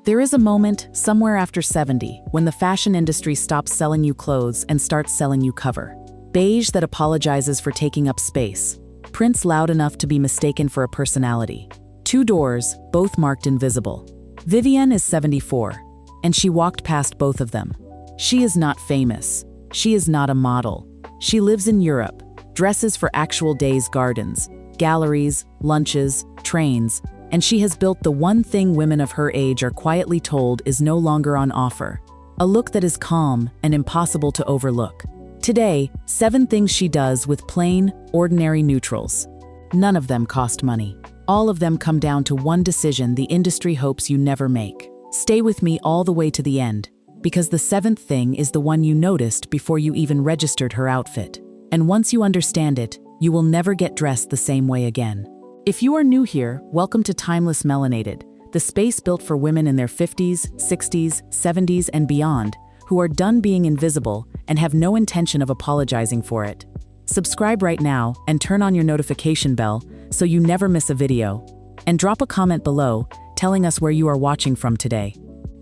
There is a moment, somewhere after 70, when the fashion industry stops selling you clothes and starts selling you cover. Beige that apologizes for taking up space. Prints loud enough to be mistaken for a personality. 2 doors, both marked invisible. Vivienne is 74, and she walked past both of them. She is not famous. She is not a model. She lives in Europe, dresses for actual days' gardens, galleries, lunches, trains, and she has built the one thing women of her age are quietly told is no longer on offer. A look that is calm and impossible to overlook. Today, 7 things she does with plain, ordinary neutrals. None of them cost money. All of them come down to one decision the industry hopes you never make. Stay with me all the way to the end, because the 7th thing is the one you noticed before you even registered her outfit. And once you understand it, you will never get dressed the same way again. If you are new here, welcome to Timeless Melanated, the space built for women in their 50s, 60s, 70s, and beyond, who are done being invisible and have no intention of apologizing for it. Subscribe right now and turn on your notification bell so you never miss a video. And drop a comment below telling us where you are watching from today.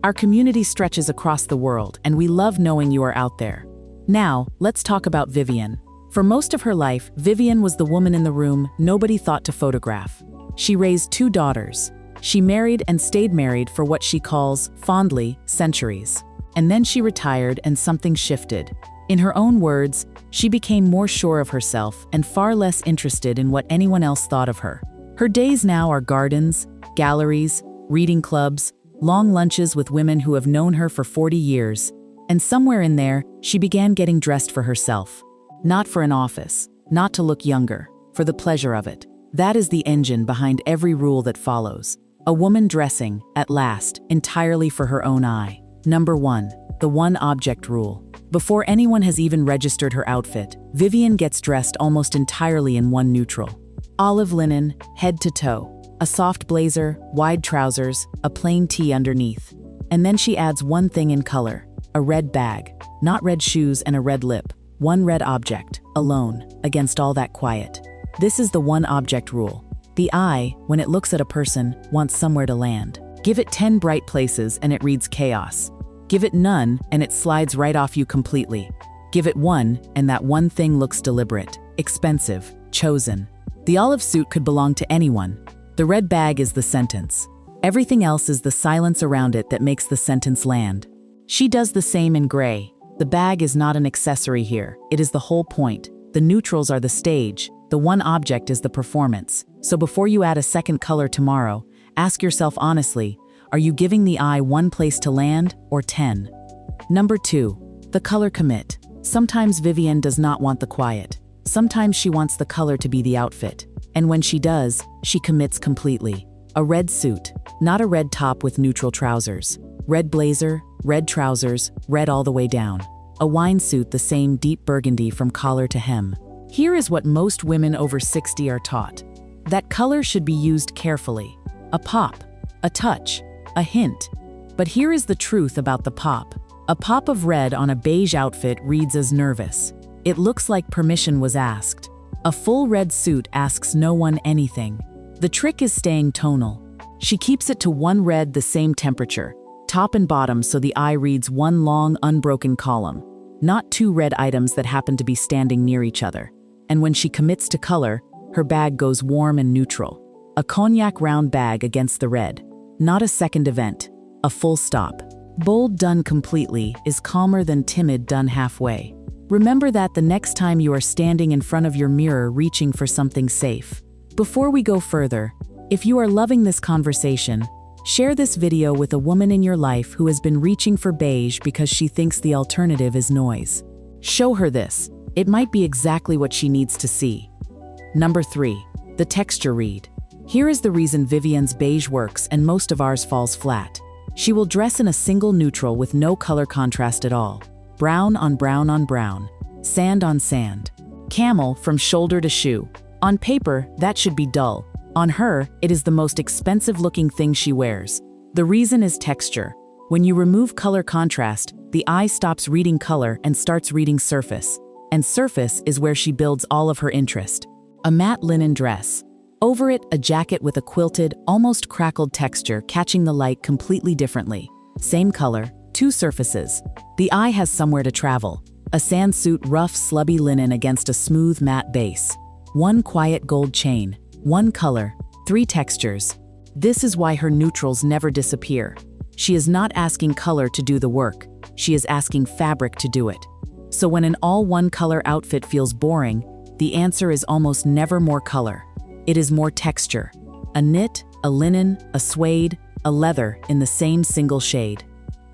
Our community stretches across the world, and we love knowing you are out there. Now, let's talk about Vivienne. For most of her life, Vivienne was the woman in the room nobody thought to photograph. She raised 2 daughters. She married and stayed married for what she calls, fondly, centuries. And then she retired and something shifted. In her own words, she became more sure of herself and far less interested in what anyone else thought of her. Her days now are gardens, galleries, reading clubs, long lunches with women who have known her for 40 years. And somewhere in there, she began getting dressed for herself. Not for an office, not to look younger, for the pleasure of it. That is the engine behind every rule that follows. A woman dressing, at last, entirely for her own eye. Number 1, the one object rule. Before anyone has even registered her outfit, Vivienne gets dressed almost entirely in one neutral. Olive linen, head to toe. A soft blazer, wide trousers, a plain tee underneath. And then she adds one thing in color, a red bag, not red shoes and a red lip. One red object, alone, against all that quiet. This is the one object rule. The eye, when it looks at a person, wants somewhere to land. Give it 10 bright places and it reads chaos. Give it none and it slides right off you completely. Give it 1 and that one thing looks deliberate, expensive, chosen. The olive suit could belong to anyone. The red bag is the sentence. Everything else is the silence around it that makes the sentence land. She does the same in gray. The bag is not an accessory here, it is the whole point. The neutrals are the stage, the one object is the performance. So before you add a second color tomorrow, ask yourself honestly, are you giving the eye 1 place to land or 10? Number 2, the color commit. Sometimes Vivienne does not want the quiet. Sometimes she wants the color to be the outfit. And when she does, she commits completely. A red suit, not a red top with neutral trousers. Red blazer, red trousers, red all the way down. A wine suit the same deep burgundy from collar to hem. Here is what most women over 60 are taught. That color should be used carefully. A pop, a touch, a hint. But here is the truth about the pop. A pop of red on a beige outfit reads as nervous. It looks like permission was asked. A full red suit asks no one anything. The trick is staying tonal. She keeps it to one red the same temperature, top and bottom, so the eye reads one long, unbroken column, not 2 red items that happen to be standing near each other. And when she commits to color, her bag goes warm and neutral. A cognac round bag against the red. Not a second event, a full stop. Bold done completely is calmer than timid done halfway. Remember that the next time you are standing in front of your mirror reaching for something safe. Before we go further, if you are loving this conversation, share this video with a woman in your life who has been reaching for beige because she thinks the alternative is noise. Show her this. It might be exactly what she needs to see. Number 3, the texture read. Here is the reason Vivienne's beige works and most of ours falls flat. She will dress in a single neutral with no color contrast at all. Brown on brown on brown. Sand on sand. Camel from shoulder to shoe. On paper, that should be dull. On her, it is the most expensive looking thing she wears. The reason is texture. When you remove color contrast, the eye stops reading color and starts reading surface. And surface is where she builds all of her interest. A matte linen dress. Over it, a jacket with a quilted, almost crackled texture catching the light completely differently. Same color, two surfaces. The eye has somewhere to travel. A sandsuit rough, slubby linen against a smooth, matte base. One quiet gold chain. One color. Three textures. This is why her neutrals never disappear. She is not asking color to do the work. She is asking fabric to do it. So when an all-one-color outfit feels boring, the answer is almost never more color. It is more texture. A knit, a linen, a suede, a leather in the same single shade.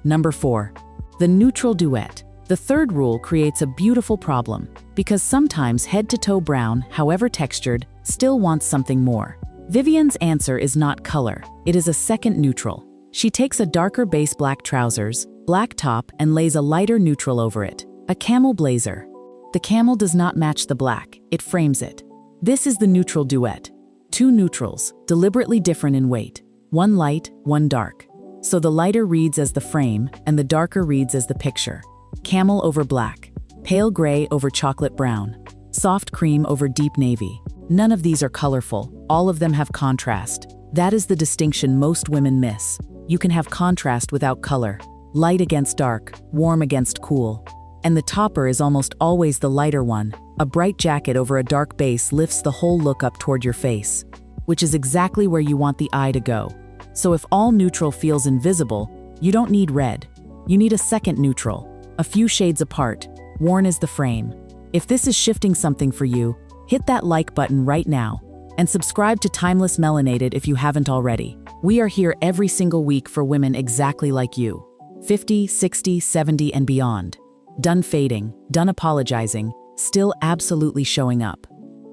Number 4. The neutral duet. The third rule creates a beautiful problem, because sometimes head-to-toe brown, however textured, still wants something more. Vivienne's answer is not color. It is a second neutral. She takes a darker base black trousers, black top, and lays a lighter neutral over it. A camel blazer. The camel does not match the black, it frames it. This is the neutral duet. Two neutrals, deliberately different in weight. One light, one dark. So the lighter reads as the frame, and the darker reads as the picture. Camel over black. Pale gray over chocolate brown. Soft cream over deep navy. None of these are colorful, all of them have contrast. That is the distinction most women miss. You can have contrast without color. Light against dark, warm against cool. And the topper is almost always the lighter one. A bright jacket over a dark base lifts the whole look up toward your face, which is exactly where you want the eye to go. So if all neutral feels invisible, you don't need red. You need a second neutral, a few shades apart, worn as the frame. If this is shifting something for you, hit that like button right now, and subscribe to Timeless Melanated if you haven't already. We are here every single week for women exactly like you. 50, 60, 70, and beyond. Done fading, done apologizing, still absolutely showing up.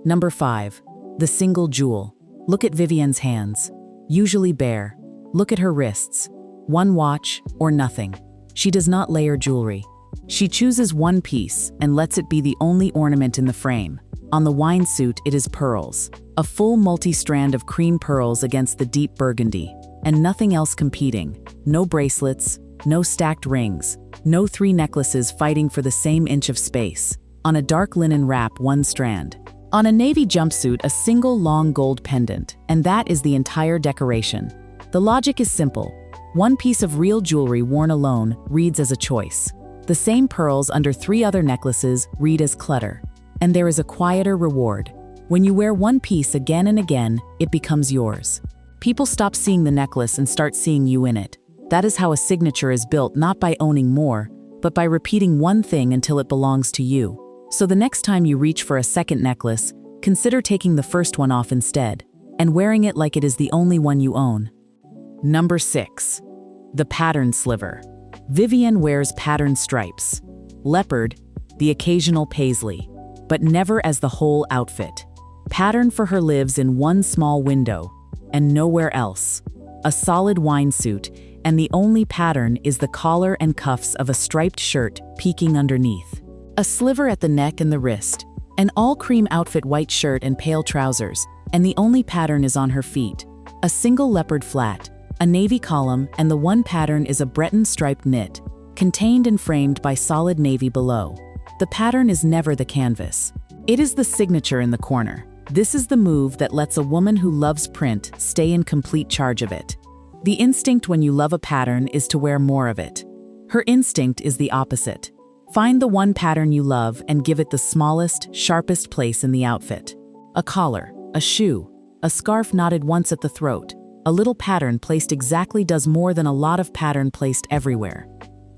Number 5. The single jewel. Look at Vivienne's hands. Usually bare. Look at her wrists. One watch or nothing. She does not layer jewelry. She chooses one piece and lets it be the only ornament in the frame. On the wine suit, it is pearls. A full multi-strand of cream pearls against the deep burgundy. And nothing else competing. No bracelets, no stacked rings. No 3 necklaces fighting for the same inch of space. On a dark linen wrap, one strand. On a navy jumpsuit, a single long gold pendant, and that is the entire decoration. The logic is simple. One piece of real jewelry worn alone reads as a choice. The same pearls under 3 other necklaces read as clutter. And there is a quieter reward. When you wear one piece again and again, it becomes yours. People stop seeing the necklace and start seeing you in it. That is how a signature is built, not by owning more, but by repeating one thing until it belongs to you. So the next time you reach for a second necklace, consider taking the first one off instead, and wearing it like it is the only one you own. Number 6. The pattern sliver. Vivienne wears pattern stripes. Leopard, the occasional paisley, but never as the whole outfit. Pattern for her lives in one small window, and nowhere else. A solid wine suit, and the only pattern is the collar and cuffs of a striped shirt peeking underneath. A sliver at the neck and the wrist, an all-cream outfit, white shirt and pale trousers, and the only pattern is on her feet. A single leopard flat, a navy column, and the one pattern is a Breton striped knit, contained and framed by solid navy below. The pattern is never the canvas. It is the signature in the corner. This is the move that lets a woman who loves print stay in complete charge of it. The instinct when you love a pattern is to wear more of it. Her instinct is the opposite. Find the one pattern you love and give it the smallest, sharpest place in the outfit. A collar, a shoe, a scarf knotted once at the throat. A little pattern placed exactly does more than a lot of pattern placed everywhere.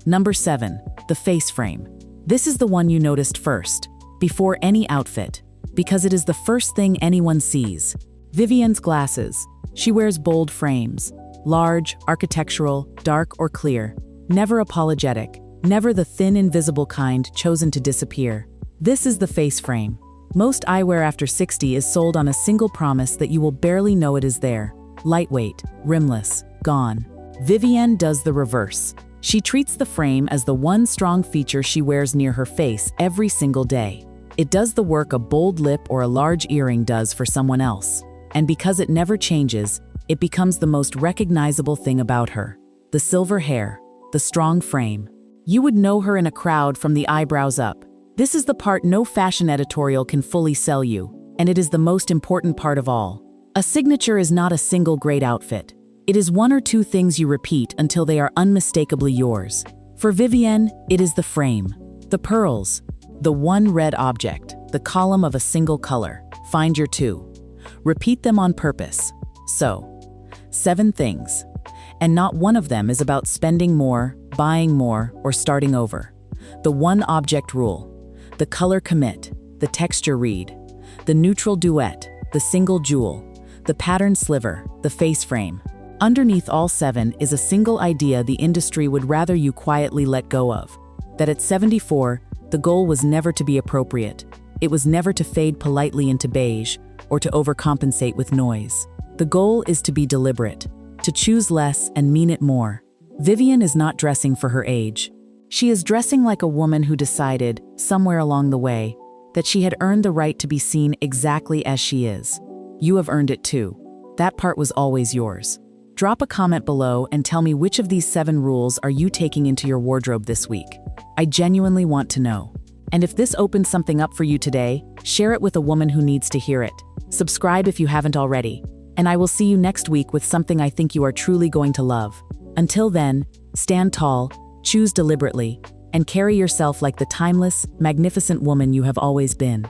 Number 7. The face frame. This is the one you noticed first, before any outfit, because it is the first thing anyone sees. Vivienne's glasses. She wears bold frames. Large, architectural, dark or clear. Never apologetic. Never the thin, invisible kind chosen to disappear. This is the face frame. Most eyewear after 60 is sold on a single promise that you will barely know it is there. Lightweight, rimless, gone. Vivienne does the reverse. She treats the frame as the one strong feature she wears near her face every single day. It does the work a bold lip or a large earring does for someone else. And because it never changes, it becomes the most recognizable thing about her. The silver hair, the strong frame. You would know her in a crowd from the eyebrows up. This is the part no fashion editorial can fully sell you, and it is the most important part of all. A signature is not a single great outfit. It is one or two things you repeat until they are unmistakably yours. For Vivienne, it is the frame, the pearls, the one red object, the column of a single color. Find your two. Repeat them on purpose. So, 7 things. And not one of them is about spending more, buying more, or starting over. The one object rule, the color commit, the texture read, the neutral duet, the single jewel, the pattern sliver, the face frame. Underneath all 7 is a single idea the industry would rather you quietly let go of. That at 74, the goal was never to be appropriate. It was never to fade politely into beige or to overcompensate with noise. The goal is to be deliberate, to choose less and mean it more. Vivienne is not dressing for her age. She is dressing like a woman who decided, somewhere along the way, that she had earned the right to be seen exactly as she is. You have earned it too. That part was always yours. Drop a comment below and tell me which of these 7 rules are you taking into your wardrobe this week. I genuinely want to know. And if this opens something up for you today, share it with a woman who needs to hear it. Subscribe if you haven't already. And I will see you next week with something I think you are truly going to love. Until then, stand tall, choose deliberately, and carry yourself like the timeless, magnificent woman you have always been.